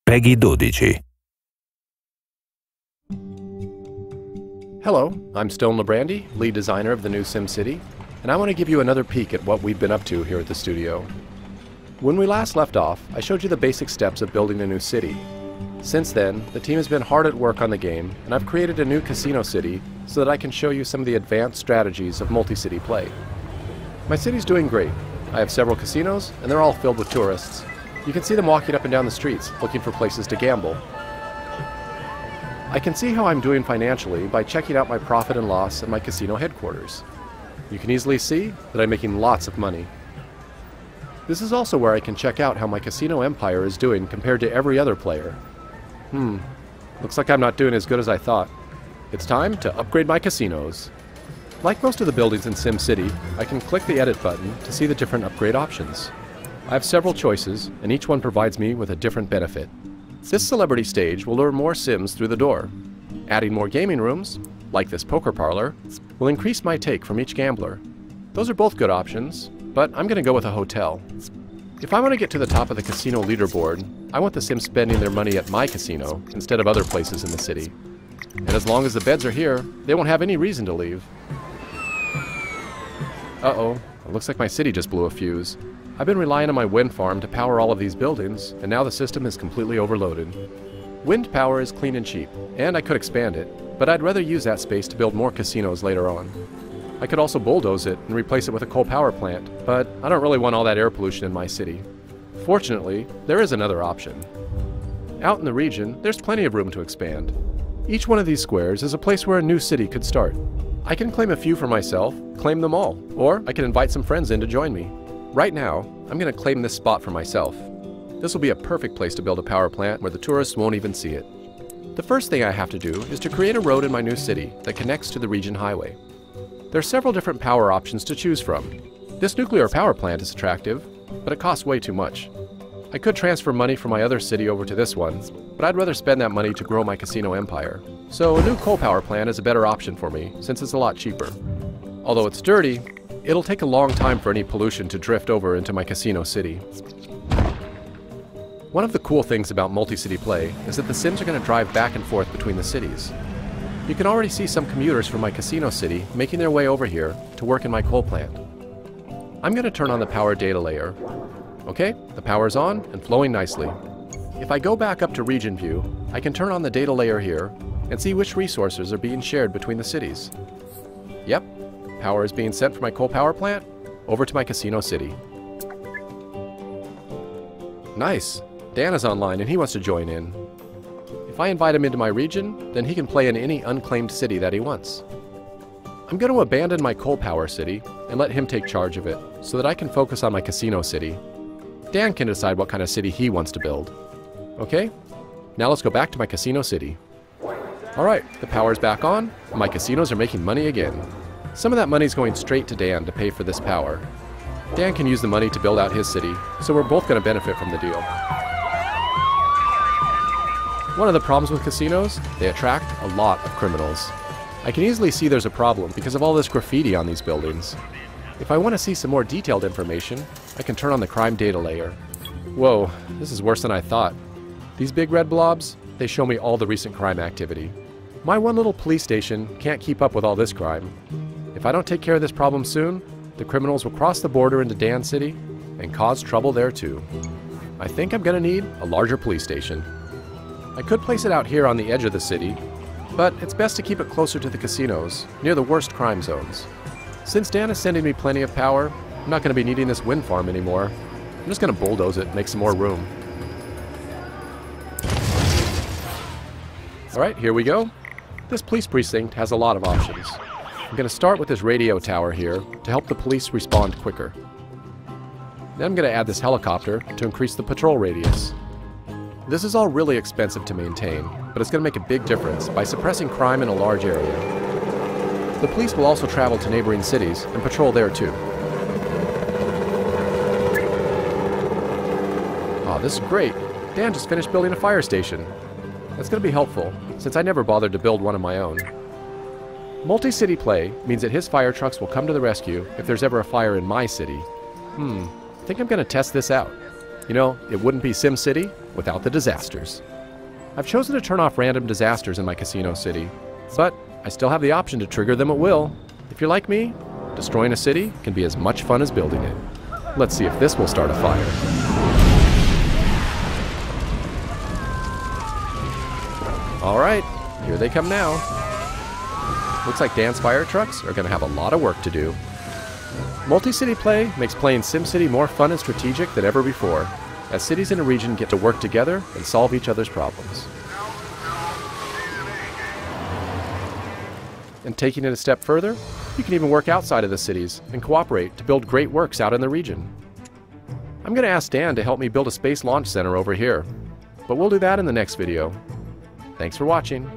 PEGI 12. Hello, I'm Stone Librandi, lead designer of the new SimCity, and I want to give you another peek at what we've been up to here at the studio. When we last left off, I showed you the basic steps of building a new city. Since then, the team has been hard at work on the game, and I've created a new casino city so that I can show you some of the advanced strategies of multi-city play. My city's doing great. I have several casinos, and they're all filled with tourists. You can see them walking up and down the streets, looking for places to gamble. I can see how I'm doing financially by checking out my profit and loss at my casino headquarters. You can easily see that I'm making lots of money. This is also where I can check out how my casino empire is doing compared to every other player. Looks like I'm not doing as good as I thought. It's time to upgrade my casinos. Like most of the buildings in SimCity, I can click the edit button to see the different upgrade options. I have several choices, and each one provides me with a different benefit. This celebrity stage will lure more Sims through the door. Adding more gaming rooms, like this poker parlor, will increase my take from each gambler. Those are both good options, but I'm going to go with a hotel. If I want to get to the top of the casino leaderboard, I want the Sims spending their money at my casino instead of other places in the city. And as long as the beds are here, they won't have any reason to leave. Uh-oh, it looks like my city just blew a fuse. I've been relying on my wind farm to power all of these buildings, and now the system is completely overloaded. Wind power is clean and cheap, and I could expand it, but I'd rather use that space to build more casinos later on. I could also bulldoze it and replace it with a coal power plant, but I don't really want all that air pollution in my city. Fortunately, there is another option. Out in the region, there's plenty of room to expand. Each one of these squares is a place where a new city could start. I can claim a few for myself, claim them all, or I can invite some friends in to join me. Right now, I'm going to claim this spot for myself. This will be a perfect place to build a power plant where the tourists won't even see it. The first thing I have to do is to create a road in my new city that connects to the region highway. There are several different power options to choose from. This nuclear power plant is attractive, but it costs way too much. I could transfer money from my other city over to this one, but I'd rather spend that money to grow my casino empire. So a new coal power plant is a better option for me, since it's a lot cheaper. Although it's dirty, it'll take a long time for any pollution to drift over into my casino city. One of the cool things about multi-city play is that the Sims are going to drive back and forth between the cities. You can already see some commuters from my casino city making their way over here to work in my coal plant. I'm going to turn on the power data layer. Okay, the power's on and flowing nicely. If I go back up to region view, I can turn on the data layer here and see which resources are being shared between the cities. Yep. Power is being sent from my coal power plant over to my casino city. Nice! Dan is online and he wants to join in. If I invite him into my region, then he can play in any unclaimed city that he wants. I'm going to abandon my coal power city and let him take charge of it so that I can focus on my casino city. Dan can decide what kind of city he wants to build. Okay, now let's go back to my casino city. Alright, the power's back on and my casinos are making money again. Some of that money is going straight to Dan to pay for this power. Dan can use the money to build out his city, so we're both going to benefit from the deal. One of the problems with casinos, they attract a lot of criminals. I can easily see there's a problem because of all this graffiti on these buildings. If I want to see some more detailed information, I can turn on the crime data layer. Whoa, this is worse than I thought. These big red blobs, they show me all the recent crime activity. My one little police station can't keep up with all this crime. If I don't take care of this problem soon, the criminals will cross the border into Dan City and cause trouble there too. I think I'm going to need a larger police station. I could place it out here on the edge of the city, but it's best to keep it closer to the casinos, near the worst crime zones. Since Dan is sending me plenty of power, I'm not going to be needing this wind farm anymore. I'm just going to bulldoze it and make some more room. Alright, here we go. This police precinct has a lot of options. I'm going to start with this radio tower here to help the police respond quicker. Then I'm going to add this helicopter to increase the patrol radius. This is all really expensive to maintain, but it's going to make a big difference by suppressing crime in a large area. The police will also travel to neighboring cities and patrol there too. Aw, this is great. Dan just finished building a fire station. That's going to be helpful, since I never bothered to build one of my own. Multi-city play means that his fire trucks will come to the rescue if there's ever a fire in my city. I think I'm going to test this out. You know, it wouldn't be SimCity without the disasters. I've chosen to turn off random disasters in my casino city, but I still have the option to trigger them at will. If you're like me, destroying a city can be as much fun as building it. Let's see if this will start a fire. All right, here they come now. Looks like Dan's fire trucks are going to have a lot of work to do. Multi-city play makes playing SimCity more fun and strategic than ever before, as cities in a region get to work together and solve each other's problems. And taking it a step further, you can even work outside of the cities and cooperate to build great works out in the region. I'm going to ask Dan to help me build a space launch center over here, but we'll do that in the next video. Thanks for watching.